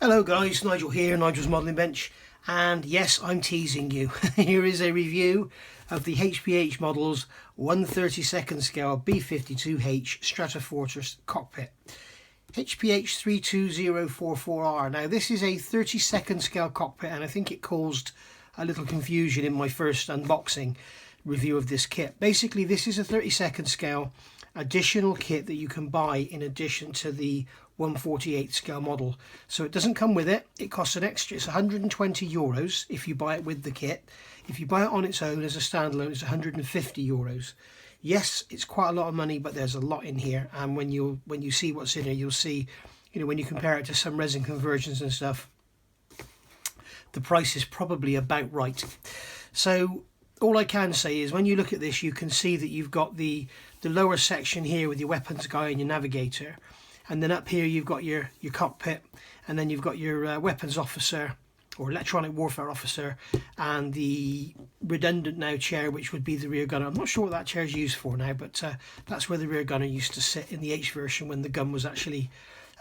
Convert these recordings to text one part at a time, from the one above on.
Hello guys, Nigel here, Nigel's Modelling Bench, and yes, I'm teasing you. Here is a review of the HpH Models 1/32 scale B-52H Stratofortress Cockpit. HpH 32044R. Now this is a 32nd scale cockpit, and I think it caused a little confusion in my first unboxing review of this kit. Basically, this is a 32nd scale additional kit that you can buy in addition to the 1/48 scale model. So it doesn't come with it. It costs an extra, it's €120 if you buy it with the kit. If you buy it on its own as a standalone, it's €150. Yes, it's quite a lot of money, but there's a lot in here, and when you see what's in here, you'll see, you know, when you compare it to some resin conversions and stuff, the price is probably about right. So all I can say is when you look at this, you can see that you've got the lower section here with your weapons guy and your navigator, and then up here you've got your cockpit, and then you've got your weapons officer or electronic warfare officer, and the redundant now chair, which would be the rear gunner. I'm not sure what that chair is used for now, but that's where the rear gunner used to sit in the H version when the gun was actually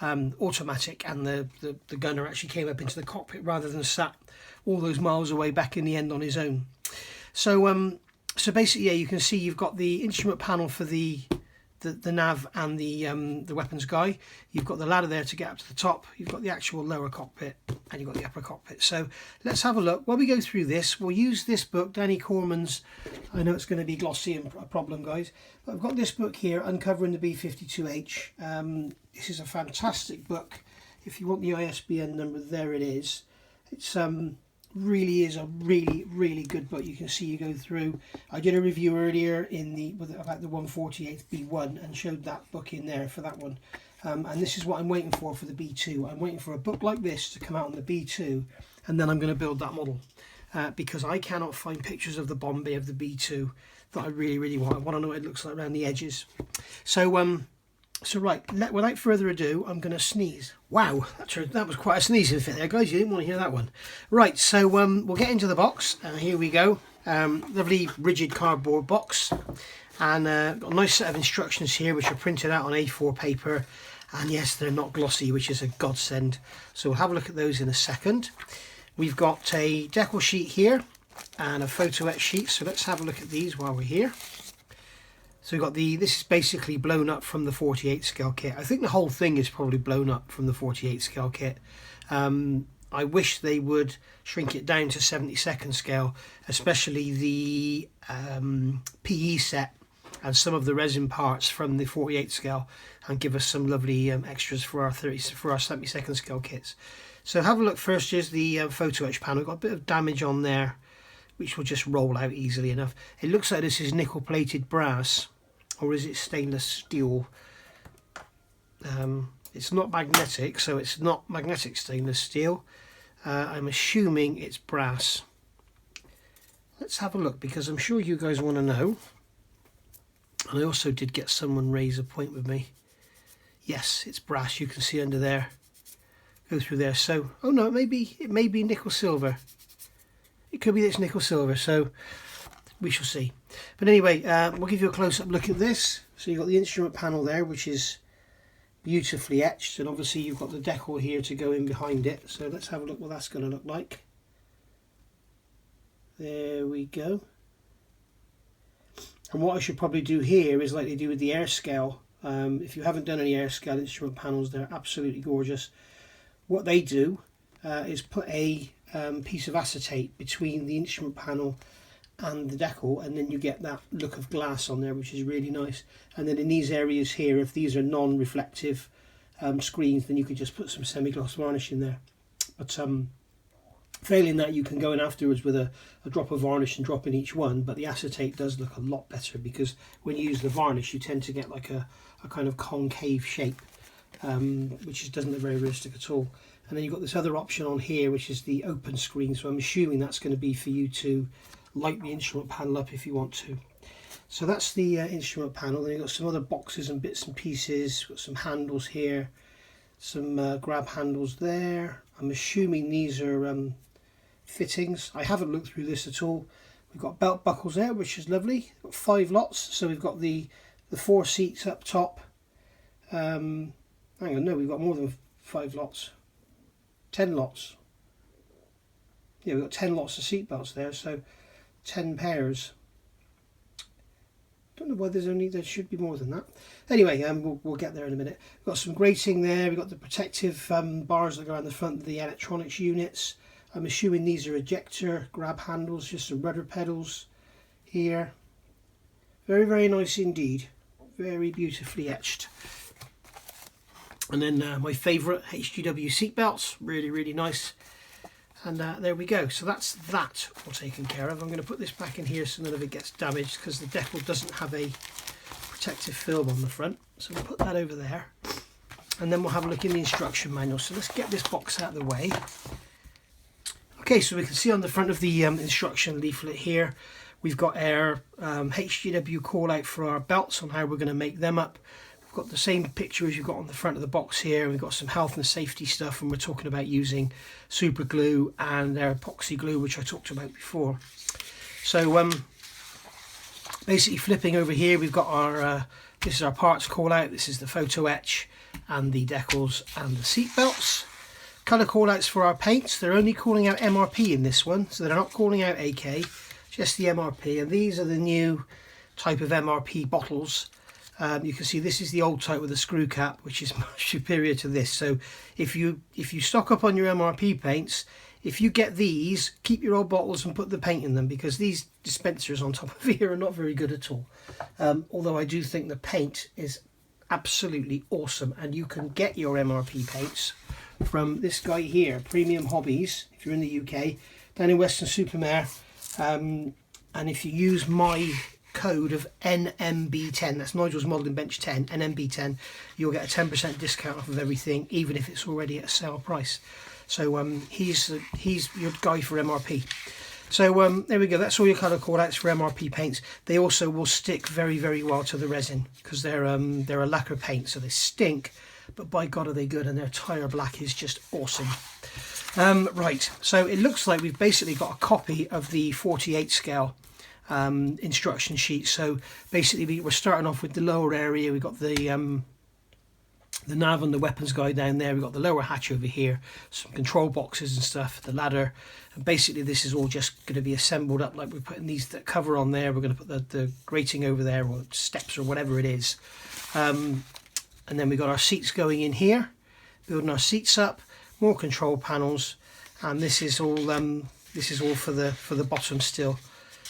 automatic, and the gunner actually came up into the cockpit rather than sat all those miles away back in the end on his own. So so basically, yeah, you can see you've got the instrument panel for the nav and the weapons guy. You've got the ladder there to get up to the top. You've got the actual lower cockpit, and you've got the upper cockpit. So let's have a look. While we go through this, we'll use this book, Danny Corman's. I know it's going to be glossy and a problem, guys, but I've got this book here, Uncovering the B-52H. This is a fantastic book. If you want the ISBN number, there it is. It's really is a really good book. You can see you go through. I did a review earlier in about the 1/48 B1 and showed that book in there for that one, and this is what I'm waiting for the B2. I'm waiting for a book like this to come out on the B2, and then I'm going to build that model, because I cannot find pictures of the bomb bay of the B2 that I really want. I want to know what it looks like around the edges. So right, without further ado, I'm going to sneeze. Wow, that was quite a sneezing fit there, guys. You didn't want to hear that one. Right, so we'll get into the box. Here we go. Lovely rigid cardboard box. And got a nice set of instructions here, which are printed out on A4 paper. And yes, they're not glossy, which is a godsend. So we'll have a look at those in a second. We've got a decal sheet here and a photo etch sheet. So let's have a look at these while we're here. So we've got this is basically blown up from the 48 scale kit. I think the whole thing is probably blown up from the 48 scale kit. I wish they would shrink it down to 72nd scale, especially the PE set and some of the resin parts from the 48 scale, and give us some lovely extras for our 72nd scale kits. So have a look first. Here's the photo etch panel. Got a bit of damage on there, which will just roll out easily enough. It looks like this is nickel plated brass, or is it stainless steel? It's not magnetic, so it's not magnetic stainless steel. I'm assuming it's brass. Let's have a look, because I'm sure you guys want to know. And I also did get someone raise a point with me. Yes, it's brass. You can see under there. Go through there. So, oh no, it may be nickel silver. It could be this nickel silver, so we shall see. But anyway, we'll give you a close-up look at this. So you've got the instrument panel there, which is beautifully etched, and obviously you've got the decal here to go in behind it. So let's have a look what that's going to look like. There we go. And what I should probably do here is like they do with the air scale. If you haven't done any air scale instrument panels, they're absolutely gorgeous. What they do is put a piece of acetate between the instrument panel and the decal, and then you get that look of glass on there, which is really nice. And then in these areas here, if these are non-reflective screens, then you could just put some semi-gloss varnish in there. But failing that, you can go in afterwards with a drop of varnish and drop in each one, but the acetate does look a lot better, because when you use the varnish you tend to get like a kind of concave shape, which doesn't look very realistic at all. And then you've got this other option on here, which is the open screen, so I'm assuming that's going to be for you to light the instrument panel up if you want to. So that's the instrument panel. Then you've got some other boxes and bits and pieces. Got some handles here, some grab handles there. I'm assuming these are fittings. I haven't looked through this at all. We've got belt buckles there, which is lovely. Got 5 lots, so we've got the 4 seats up top. Hang on, no, we've got more than 5 lots. 10 lots. Yeah, we've got 10 lots of seat belts there, so 10 pairs. Don't know why there should be more than that. Anyway, we'll get there in a minute. We've got some grating there. We've got the protective bars that go around the front of the electronics units. I'm assuming these are ejector grab handles, just some rudder pedals here. Very, very nice indeed. Very beautifully etched. And then my favourite HGW seat belts. Really, really nice. And there we go. So that's that all taken care of. I'm going to put this back in here so none of it gets damaged, because the decal doesn't have a protective film on the front. So we'll put that over there. And then we'll have a look in the instruction manual. So let's get this box out of the way. Okay, so we can see on the front of the instruction leaflet here, we've got our HGW call out for our belts on how we're going to make them up. We've got the same picture as you've got on the front of the box here. We've got some health and safety stuff, and we're talking about using super glue and our epoxy glue, which I talked about before. So basically flipping over here, we've got our this is our parts call out. This is the photo etch and the decals and the seat belts. Colour call outs for our paints. They're only calling out MRP in this one, so they're not calling out AK, just the MRP. And these are the new type of MRP bottles. You can see this is the old type with a screw cap, which is much superior to this. So if you stock up on your MRP paints, if you get these, keep your old bottles and put the paint in them, because these dispensers on top of here are not very good at all. Although I do think the paint is absolutely awesome, and you can get your MRP paints from this guy here, Premium Hobbies, if you're in the UK, down in Weston-super-Mare. And if you use my code of NMB10, that's Nigel's Modelling Bench 10, NMB10, you'll get a 10% discount off of everything, even if it's already at a sale price. So he's your guy for MRP. So there we go, that's all your colour call outs for MRP paints. They also will stick very, very well to the resin, because they're a lacquer paint, so they stink, but by God are they good, and their tire black is just awesome. Right, so it looks like we've basically got a copy of the 48 scale instruction sheet. So basically we're starting off with the lower area. We've got the nav and the weapons guide down there. We've got the lower hatch over here, some control boxes and stuff, the ladder, and basically this is all just going to be assembled up, like we're putting these that cover on there. We're going to put the grating over there, or steps, or whatever it is, and then we've got our seats going in here, building our seats up, more control panels, and this is all for the bottom still.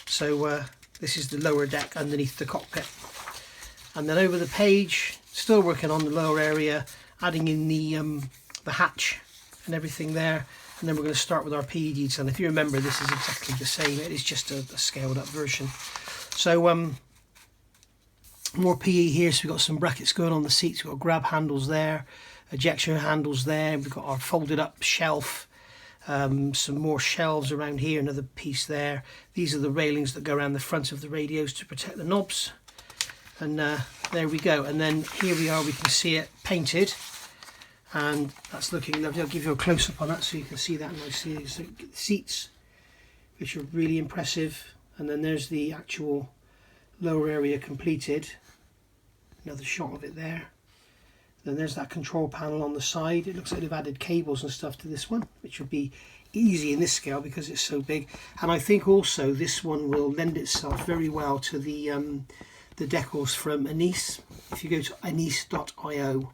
So this is the lower deck underneath the cockpit. And then over the page, still working on the lower area, adding in the hatch and everything there. And then we're going to start with our PE detail. And if you remember, this is exactly the same. It is just a scaled up version. So more PE here. So we've got some brackets going on the seats. We've got grab handles there, ejection handles there. We've got our folded up shelf. Some more shelves around here, another piece there. These are the railings that go around the front of the radios to protect the knobs. And there we go. And then here we are, we can see it painted. And that's looking lovely. I'll give you a close-up on that so you can see that nicely. So the seats, which are really impressive. And then there's the actual lower area completed. Another shot of it there. Then there's that control panel on the side. It looks like they've added cables and stuff to this one, which would be easy in this scale because it's so big. And I think also this one will lend itself very well to the decals from Anis. If you go to anis.io,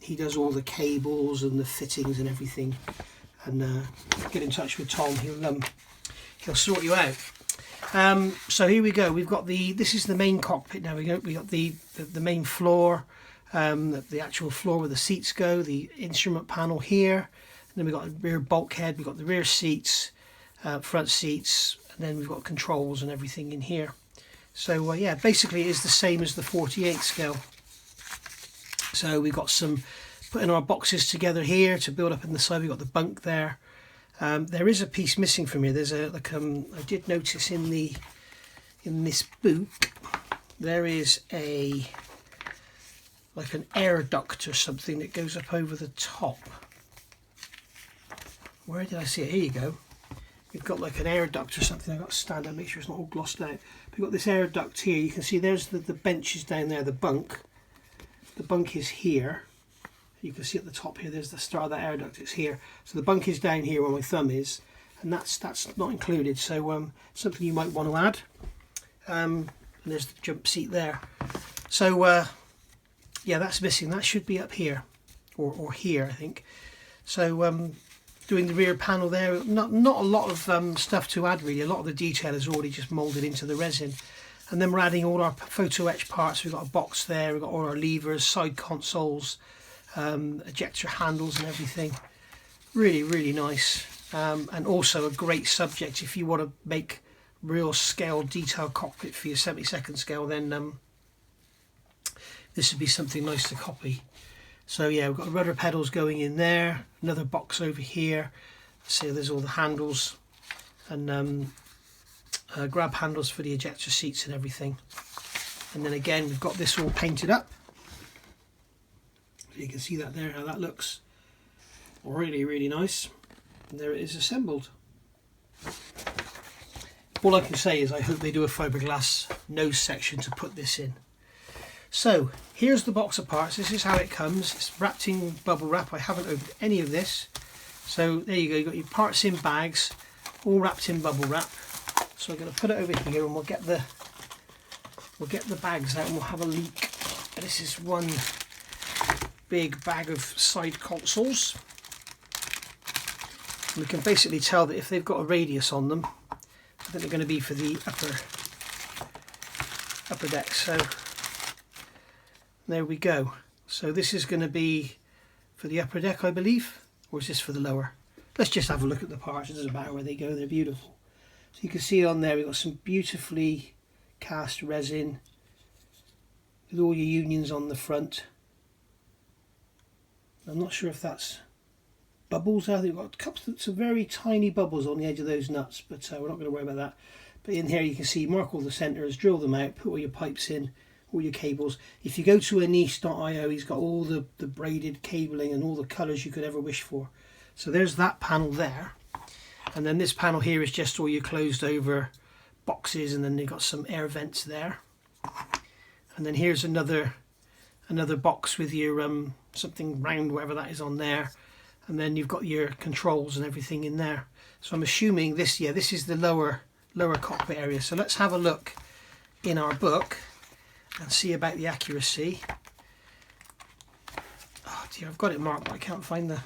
he does all the cables and the fittings and everything. And get in touch with Tom. He'll sort you out. So here we go. We've got this is the main cockpit. Now we got the main floor. The actual floor where the seats go, the instrument panel here, and then we've got a rear bulkhead, we've got the rear seats, front seats, and then we've got controls and everything in here. So yeah, basically it is the same as the 48 scale. So we've got some putting our boxes together here to build up in the side. We've got the bunk there. There is a piece missing from here. There's I did notice in this book there is like an air duct or something that goes up over the top. Where did I see it? Here you go. We've got like an air duct or something. I've got to stand up, make sure it's not all glossed out. We've got this air duct here. You can see there's the benches down there, the bunk. The bunk is here. You can see at the top here, there's the start of that air duct. It's here. So the bunk is down here where my thumb is, and that's not included. So something you might want to add. And there's the jump seat there. So yeah, that's missing. That should be up here, or here, I think. So doing the rear panel there, not a lot of stuff to add really. A lot of the detail is already just moulded into the resin. And then we're adding all our photo etch parts. We've got a box there, we've got all our levers, side consoles, ejector handles and everything. Really, really nice. And also a great subject if you want to make real scale detailed cockpit for your 72nd scale, then this would be something nice to copy. So yeah, we've got rudder pedals going in there, another box over here. So there's all the handles and grab handles for the ejector seats and everything. And then again, we've got this all painted up. You can see that there, how that looks. Really, really nice. And there it is assembled. All I can say is I hope they do a fiberglass nose section to put this in. So here's the box of parts. This is how it comes. It's wrapped in bubble wrap. I haven't opened any of this. So there you go. You've got your parts in bags, all wrapped in bubble wrap. So I'm going to put it over here, and we'll get the bags out, and we'll have a leak. This is one big bag of side consoles. And we can basically tell that if they've got a radius on them, I think they're going to be for the upper deck. So there we go. So this is going to be for the upper deck, I believe, or is this for the lower? Let's just have a look at the parts. It doesn't matter where they go, they're beautiful. So you can see on there we've got some beautifully cast resin with all your unions on the front. I'm not sure if that's bubbles. I think we've got a couple of some very tiny bubbles on the edge of those nuts, but we're not going to worry about that. But in here you can see, mark all the centres, drill them out, put all your pipes in, all your cables. If you go to Anise.io, he's got all the braided cabling and all the colours you could ever wish for. So there's that panel there. And then this panel here is just all your closed over boxes, and then you've got some air vents there. And then here's another box with your something round, whatever that is, on there. And then you've got your controls and everything in there. So I'm assuming this, yeah, this is the lower cockpit area. So let's have a look in our book and see about the accuracy. Oh dear, I've got it marked, but I can't find the...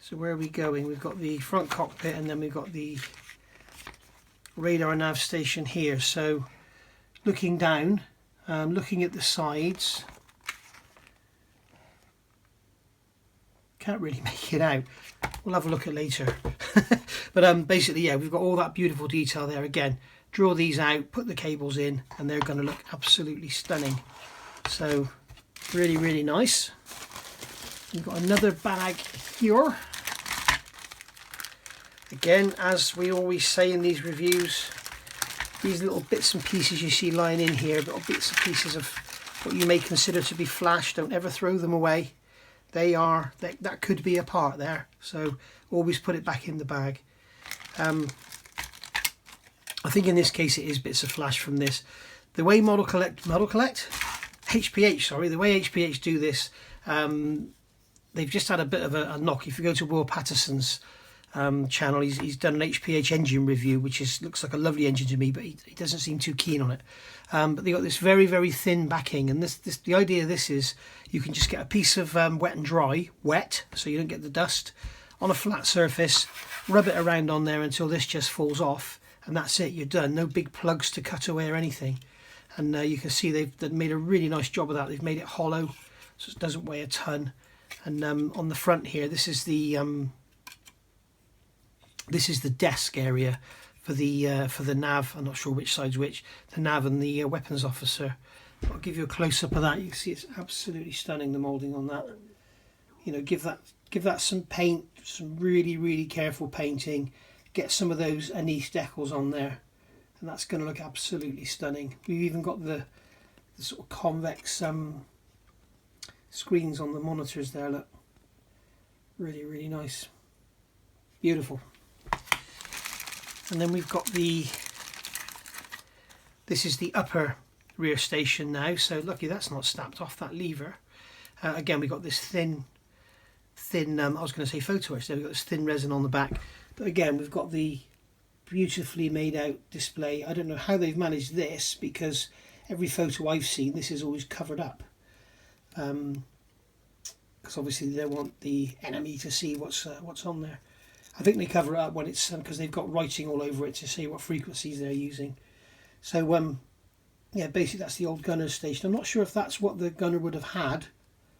So where are we going? We've got the front cockpit, and then we've got the radar nav station here. So looking down, looking at the sides, can't really make it out. We'll have a look at it later. But basically, yeah, we've got all that beautiful detail there. Again, draw these out, put the cables in, and they're going to look absolutely stunning. So really, really nice. We've got another bag here. Again, as we always say in these reviews, these little bits and pieces you see lying in here, little bits and pieces of what you may consider to be flash, don't ever throw them away. That could be a part there, so always put it back in the bag. I think in this case it is bits of flash from this. The way HpH, sorry, the way HpH do this, they've just had a bit of a knock. If you go to Will Patterson's channel, he's done an HpH engine review, which looks like a lovely engine to me, but he doesn't seem too keen on it. But they got this very, very thin backing, and the idea of this is you can just get a piece of wet and dry, wet, so you don't get the dust, on a flat surface, rub it around on there until this just falls off, and that's it, you're done. No big plugs to cut away or anything. And you can see they've made a really nice job of that. They've made it hollow, so it doesn't weigh a ton. And on the front here, this is the desk area for the nav. I'm not sure which side's which. The nav and the weapons officer. I'll give you a close up of that. You can see it's absolutely stunning, the moulding on that. You know, give that some paint, some really, really careful painting. Get some of those Anise decals on there, and that's going to look absolutely stunning. We've even got the sort of convex screens on the monitors there. Look, really, really nice, beautiful. And then we've got this is the upper rear station now. So lucky that's not snapped off, that lever. Again, we've got this thin I was going to say photo etch, there we've got this thin resin on the back, but again we've got the beautifully made out display. I don't know how they've managed this, because every photo I've seen this is always covered up, because obviously they don't want the enemy to see what's on there. I think they cover it up when it's because they've got writing all over it to see what frequencies they're using. So yeah, basically that's the old gunner's station. I'm not sure if that's what the gunner would have had,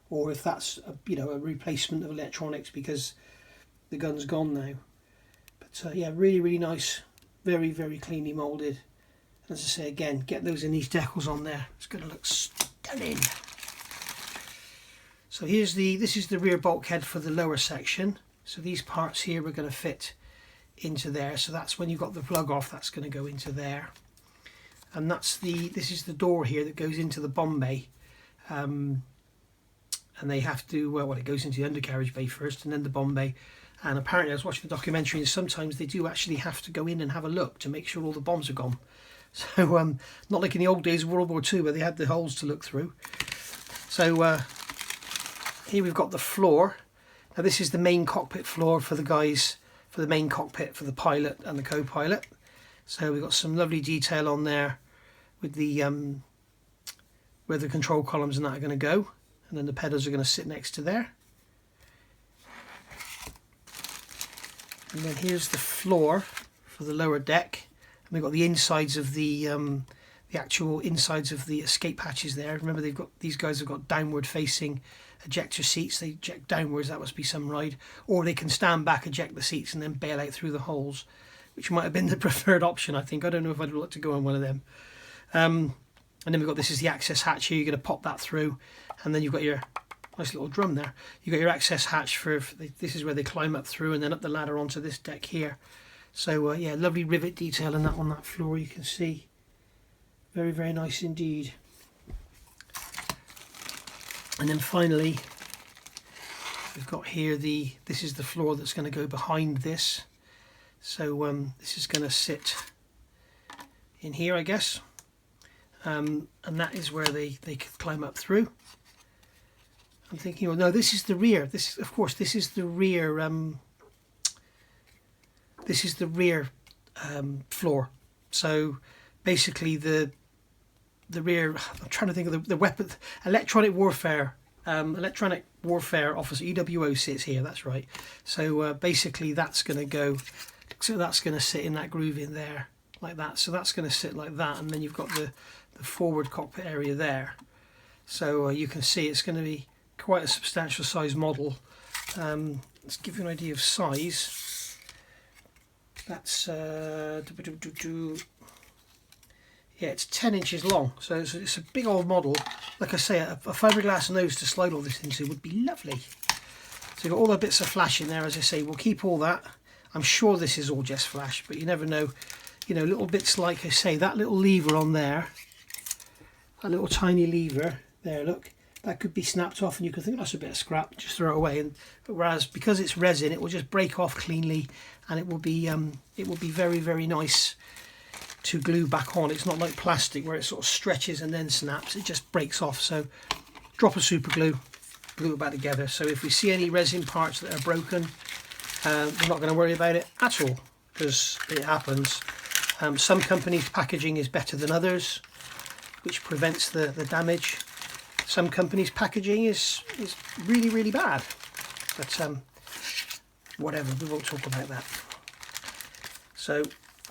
or if that's a replacement of electronics, because the gun's gone now. But yeah, really nice, very cleanly moulded. As I say again, get those in these decals on there, it's going to look stunning. So this is the rear bulkhead for the lower section. So these parts here we're going to fit into there. So that's when you've got the plug off, that's going to go into there. And this is the door here that goes into the bomb bay. And they have to, well, it goes into the undercarriage bay first and then the bomb bay. And apparently I was watching the documentary, and sometimes they do actually have to go in and have a look to make sure all the bombs are gone. So not like in the old days of World War II where they had the holes to look through. So here we've got the floor. Now this is the main cockpit floor for the guys, for the main cockpit for the pilot and the co-pilot. So we've got some lovely detail on there with the where the control columns and that are going to go, and then the pedals are going to sit next to there. And then here's the floor for the lower deck, and we've got the insides of the actual insides of the escape hatches there. Remember, these guys have got downward facing ejector seats. They eject downwards, that must be some ride, or they can stand back, eject the seats and then bail out through the holes, which might have been the preferred option, I think. I don't know if I'd like to go on one of them. And then we've got, this is the access hatch here. You're going to pop that through, and then you've got your nice little drum there. You've got your access hatch for this is where they climb up through and then up the ladder onto this deck here. So yeah, lovely rivet detail in that on that floor, you can see. Very nice indeed. And then finally we've got here this is the floor that's going to go behind this. So this is going to sit in here, I guess, and that is where they could climb up through. I'm thinking, well, no, this is the rear. This is the rear floor. So basically the rear, I'm trying to think of the weapon, electronic warfare officer, EWO sits here, that's right. So basically that's going to go, so that's going to sit in that groove in there like that. So that's going to sit like that, and then you've got the forward cockpit area there. So you can see it's going to be quite a substantial size model. Let's give you an idea of size. That's yeah, it's 10 inches long, so it's a big old model. Like I say, a fiberglass nose to slide all this into would be lovely. So you've got all the bits of flash in there, as I say. We'll keep all that. I'm sure this is all just flash, but you never know. You know, little bits like I say, that little lever on there, that little tiny lever there, look, that could be snapped off and you could think that's a bit of scrap, just throw it away. And whereas because it's resin, it will just break off cleanly, and it will be very nice to glue back on. It's not like plastic where it sort of stretches and then snaps, it just breaks off. So drop of super glue, glue it back together. So if we see any resin parts that are broken, we're not going to worry about it at all, because it happens. Some companies' packaging is better than others, which prevents the damage. Some companies' packaging is really bad, but whatever, we won't talk about that. So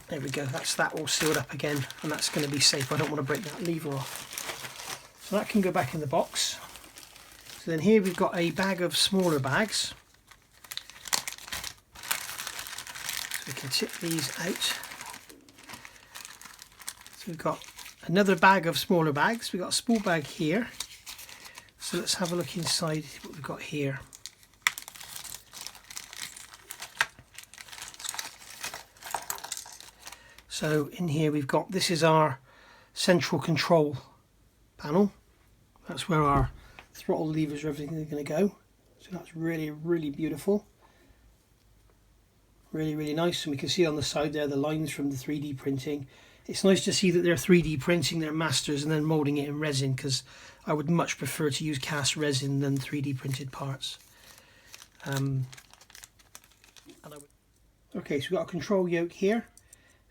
there we go, that's that all sealed up again, and that's going to be safe. I don't want to break that lever off. So that can go back in the box. So then here we've got a bag of smaller bags. So we can tip these out. So we've got another bag of smaller bags. We've got a small bag here. So let's have a look inside what we've got here. So in here we've got, this is our central control panel. That's where our throttle levers, everything are going to go. So that's really beautiful. Really nice. And we can see on the side there the lines from the 3D printing. It's nice to see that they're 3D printing their masters and then moulding it in resin, because I would much prefer to use cast resin than 3D printed parts. Okay, so we've got a control yoke here,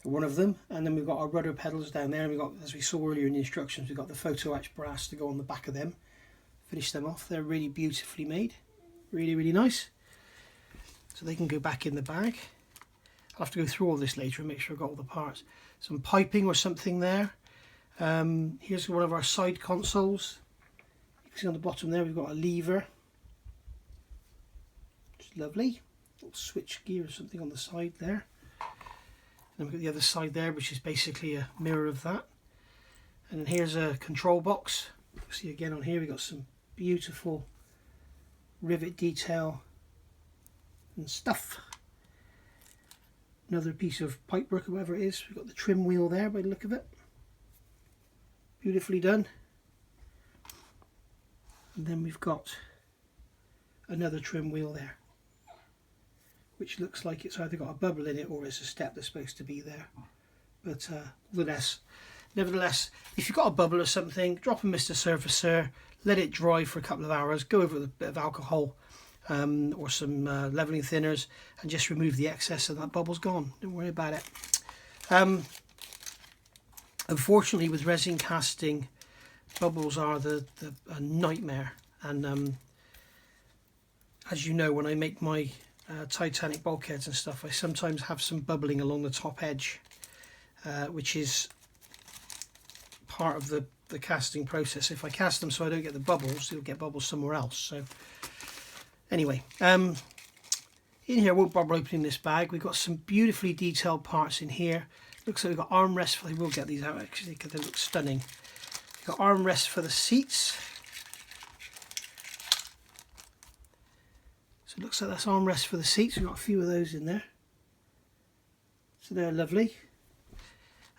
one of them, and then we've got our rudder pedals down there, and we've got, as we saw earlier in the instructions, we've got the photo etched brass to go on the back of them. Finish them off. They're really beautifully made, really nice. So they can go back in the bag. I'll have to go through all this later and make sure I've got all the parts. Some piping or something there. Here's one of our side consoles. You can see on the bottom there we've got a lever. Which is lovely. Little switch gear or something on the side there. And then we've got the other side there, which is basically a mirror of that. And then here's a control box. You see again on here we've got some beautiful rivet detail and stuff. Another piece of pipework or whatever it is. We've got the trim wheel there by the look of it. Beautifully done. And then we've got another trim wheel there, which looks like it's either got a bubble in it or it's a step that's supposed to be there. But nevertheless, if you've got a bubble or something, drop a Mr. Surfacer, let it dry for a couple of hours, go over with a bit of alcohol or some leveling thinners, and just remove the excess, and that bubble's gone. Don't worry about it. Unfortunately, with resin casting, bubbles are a nightmare. And as you know, when I make my Titanic bulkheads and stuff, I sometimes have some bubbling along the top edge, which is part of the casting process. If I cast them so I don't get the bubbles, you'll get bubbles somewhere else. So anyway, in here, I won't bother opening this bag. We've got some beautifully detailed parts in here. Looks like we've got armrests. I will get these out actually because they look stunning. We've got armrests for the seats. So it looks like that's armrests for the seats. We've got a few of those in there. So they're lovely.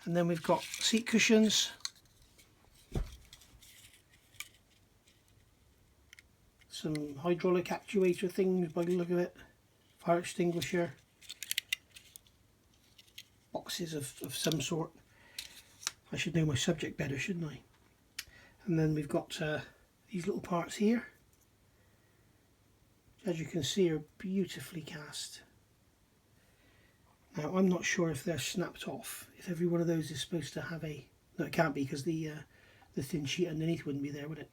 And then we've got seat cushions. Some hydraulic actuator things by the look of it. Fire extinguisher. Boxes of some sort. I should know my subject better, shouldn't I? And then we've got these little parts here. As you can see, are beautifully cast. Now I'm not sure if they're snapped off. If every one of those is supposed to have a... No, it can't be, because the thin sheet underneath wouldn't be there, would it?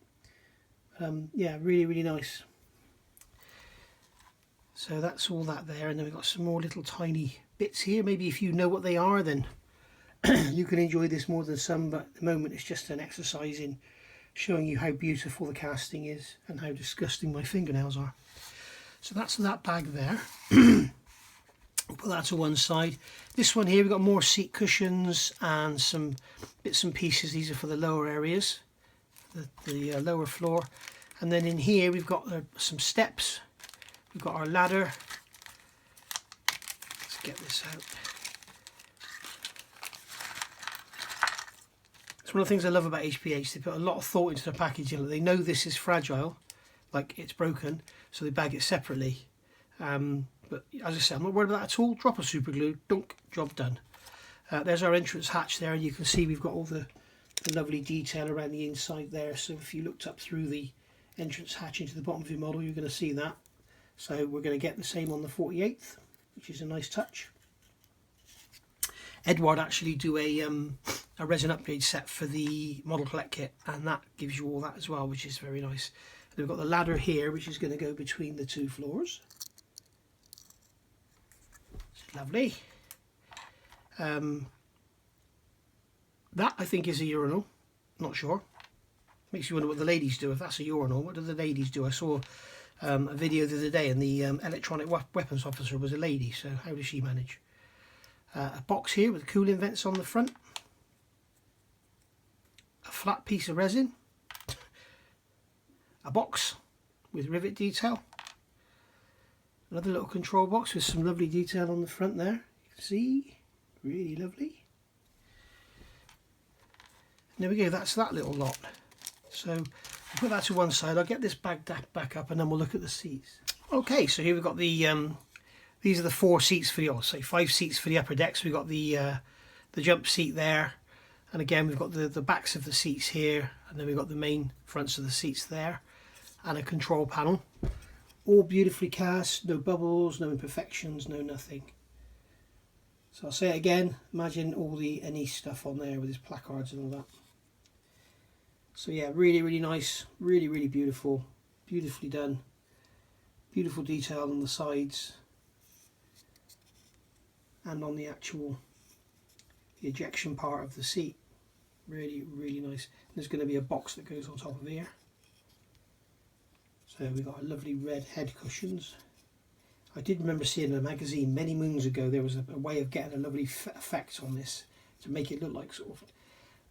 Yeah, really nice. So that's all that there, and then we've got some more little tiny bits here. Maybe if you know what they are, then you can enjoy this more than some, but at the moment it's just an exercise in showing you how beautiful the casting is and how disgusting my fingernails are. So that's that bag there. We'll put that to one side. This one here, we've got more seat cushions and some bits and pieces. These are for the lower areas, the lower floor. And then in here we've got some steps. We've got our ladder. Let's get this out. It's one of the things I love about HpH. They put a lot of thought into the packaging. They know this is fragile, like it's broken, so they bag it separately. But as I said, I'm not worried about that at all. Drop a super glue, dunk, job done. There's our entrance hatch there, and you can see we've got all the lovely detail around the inside there. So if you looked up through the entrance hatch into the bottom of your model, you're going to see that. So we're going to get the same on the 48th, which is a nice touch. Edward actually do a resin upgrade set for the model collect kit, and that gives you all that as well, which is very nice. And we've got the ladder here, which is going to go between the two floors. It's lovely. That I think is a urinal. Not sure. Makes you wonder what the ladies do. If that's a urinal, what do the ladies do? I saw a video the other day, and the electronic weapons officer was a lady, so how does she manage? A box here with cooling vents on the front. A flat piece of resin. A box with rivet detail. Another little control box with some lovely detail on the front there. You can see, really lovely. And there we go, that's that little lot. So I'll put that to one side. I'll get this bag back up, and then we'll look at the seats. Okay, so here we've got the these are the 4 seats for the, or say 5 seats for the upper decks. We've got the the jump seat there, and again we've got the backs of the seats here, and then we've got the main fronts of the seats there, and a control panel. All beautifully cast, no bubbles, no imperfections, no nothing. So I'll say it again, imagine all the NE stuff on there with his placards and all that. So yeah, really nice, really beautiful, beautifully done. Beautiful detail on the sides and on the actual ejection part of the seat. Really nice. There's going to be a box that goes on top of here. So we've got a lovely red head cushions. I did remember seeing in a magazine many moons ago there was a way of getting a lovely effect on this to make it look like sort of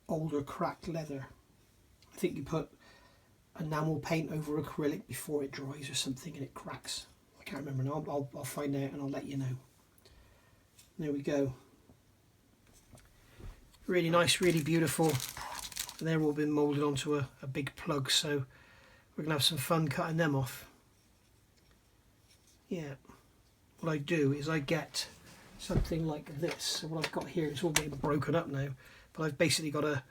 older cracked leather. I think you put enamel paint over acrylic before it dries or something and it cracks. I can't remember now. I'll find out and I'll let you know. There we go. Really nice, really beautiful. And they're all been moulded onto a big plug, so we're going to have some fun cutting them off. Yeah. What I do is I get something like this. So what I've got here, it's all getting broken up now, but I've basically got a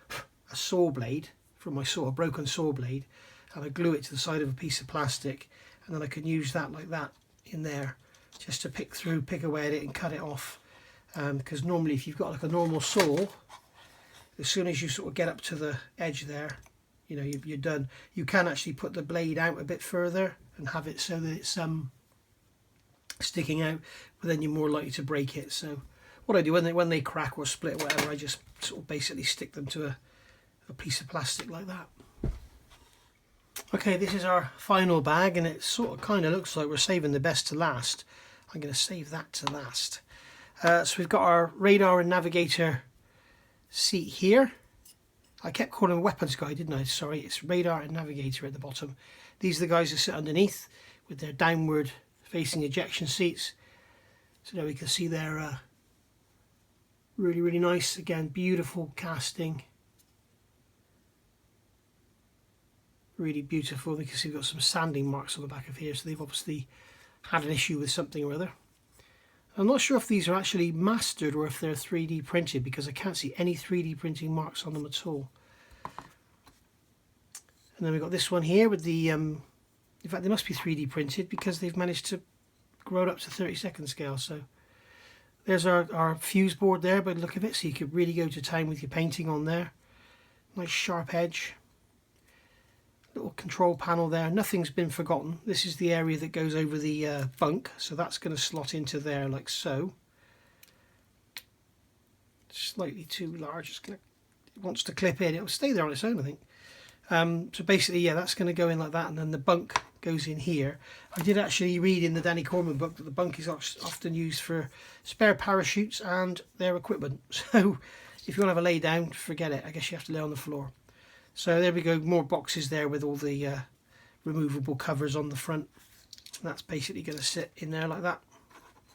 saw blade from my saw, a broken saw blade, and I glue it to the side of a piece of plastic, and then I can use that like that in there just to pick away at it and cut it off. Because normally if you've got like a normal saw, as soon as you sort of get up to the edge there, you know, you're done. You can actually put the blade out a bit further and have it so that it's sticking out, but then you're more likely to break it. So what I do when they crack or split or whatever, I just sort of basically stick them to a piece of plastic like that. Okay, this is our final bag, and it sort of kind of looks like we're saving the best to last. I'm going to save that to last. So we've got our radar and navigator seat here. I kept calling him weapons guy, didn't I? Sorry, it's radar and navigator at the bottom. These are the guys that sit underneath with their downward facing ejection seats. So there we can see they're really nice. Again, beautiful casting. Really beautiful. You can see we've got some sanding marks on the back of here, so they've obviously had an issue with something or other. I'm not sure if these are actually mastered or if they're 3D printed, because I can't see any 3D printing marks on them at all. And then we've got this one here with the, in fact they must be 3D printed because they've managed to grow it up to 32nd scale. So there's our fuse board there by the look of it, so you could really go to town with your painting on there. Nice sharp edge. Little control panel there, nothing's been forgotten. This is the area that goes over the bunk, so that's going to slot into there like so. Slightly too large, it wants to clip in, it'll stay there on its own I think. So basically, yeah, that's going to go in like that, and then the bunk goes in here. I did actually read in the Danny Corman book that the bunk is often used for spare parachutes and their equipment, so if you want to have a lay down, forget it, I guess you have to lay on the floor. So there we go, more boxes there with all the removable covers on the front. And that's basically going to sit in there like that.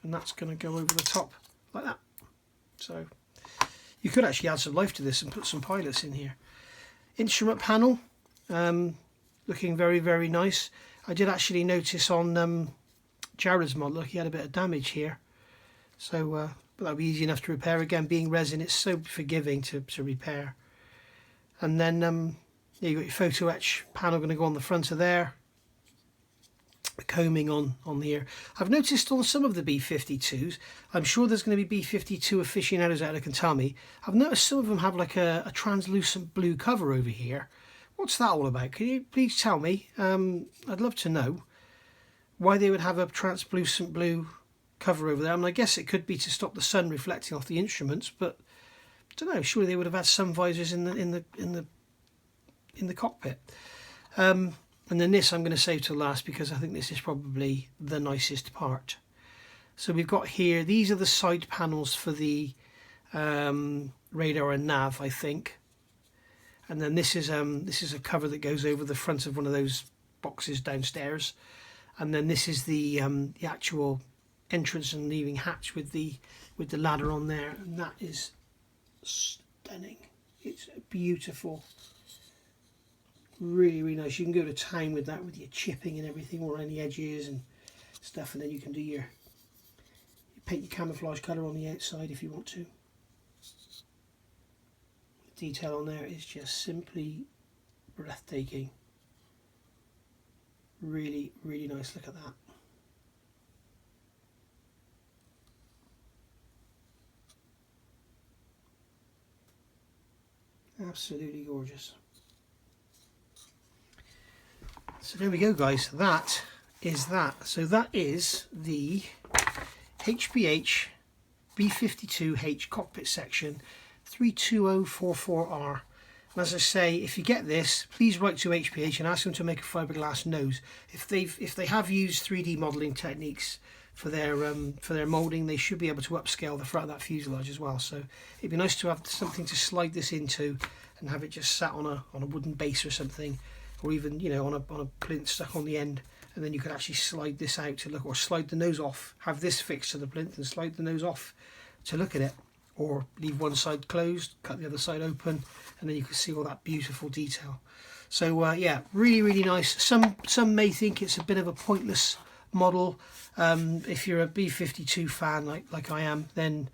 And that's going to go over the top like that. So you could actually add some life to this and put some pilots in here. Instrument panel, looking very nice. I did actually notice on Jared's model, he had a bit of damage here. So but that'll be easy enough to repair. Again, being resin, it's so forgiving to repair. And then yeah, you've got your photo etch panel going to go on the front of there. The combing on here. I've noticed on some of the B-52s, I'm sure there's going to be B-52 aficionados out there can tell me, I've noticed some of them have like a translucent blue cover over here. What's that all about? Can you please tell me? I'd love to know why they would have a translucent blue cover over there. I mean, I guess it could be to stop the sun reflecting off the instruments, but I don't know, surely they would have had some visors in the cockpit. And then this I'm going to save till last because I think this is probably the nicest part. So we've got here, these are the side panels for the radar and nav, I think. And then this is a cover that goes over the front of one of those boxes downstairs. And then this is the actual entrance and leaving hatch with the ladder on there, and that is stunning. It's beautiful, really nice. You can go to town with that, with your chipping and everything all around the edges and stuff, and then you can do you paint your camouflage colour on the outside if you want to. detail on there is just simply breathtaking. Really, really nice. Look at that. Absolutely gorgeous. So there we go, guys. That is that. So that is the HpH B-52H cockpit section 32044R. And as I say, if you get this, please write to HpH and ask them to make a fiberglass nose. If they have used 3D modelling techniques for their moulding, they should be able to upscale the front of that fuselage as well. So it'd be nice to have something to slide this into and have it just sat on a wooden base or something, or even, you know, on a plinth stuck on the end, and then you could actually slide this out to look, or slide the nose off, have this fixed to the plinth and slide the nose off to look at it, or leave one side closed, cut the other side open, and then you can see all that beautiful detail. So yeah, really, really nice. Some may think it's a bit of a pointless model. If you're a B-52 fan like I am, then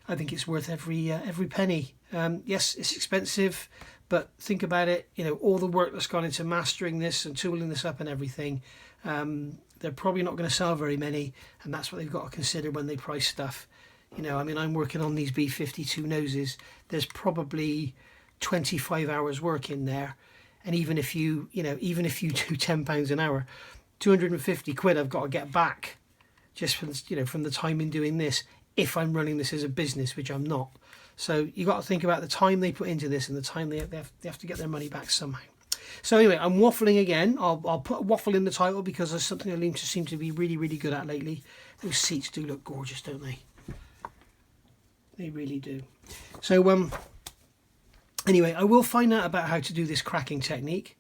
I think it's worth every penny. Yes, it's expensive, but think about it, you know, all the work that's gone into mastering this and tooling this up and everything. They're probably not going to sell very many, and that's what they've got to consider when they price stuff. You know, I mean, I'm working on these B-52 noses. There's probably 25 hours work in there, and even if you do £10 an hour, 250 quid I've got to get back just from, you know, from the time in doing this, if I'm running this as a business, which I'm not. So you got to think about the time they put into this and the time they have to get their money back somehow. So anyway, I'm waffling again. I'll put waffle in the title because there's something I seem to be really, really good at lately. Those seats do look gorgeous, don't they? They really do. So anyway, I will find out about how to do this cracking technique.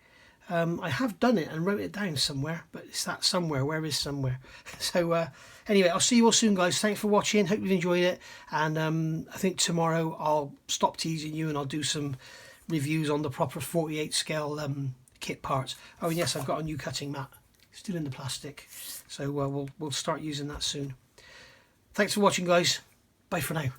I have done it and wrote it down somewhere, but it's that somewhere. Where is somewhere? So anyway, I'll see you all soon, guys. Thanks for watching. Hope you've enjoyed it. And I think tomorrow I'll stop teasing you and I'll do some reviews on the proper 48 scale kit parts. Oh, and yes, I've got a new cutting mat. Still in the plastic. So we'll start using that soon. Thanks for watching, guys. Bye for now.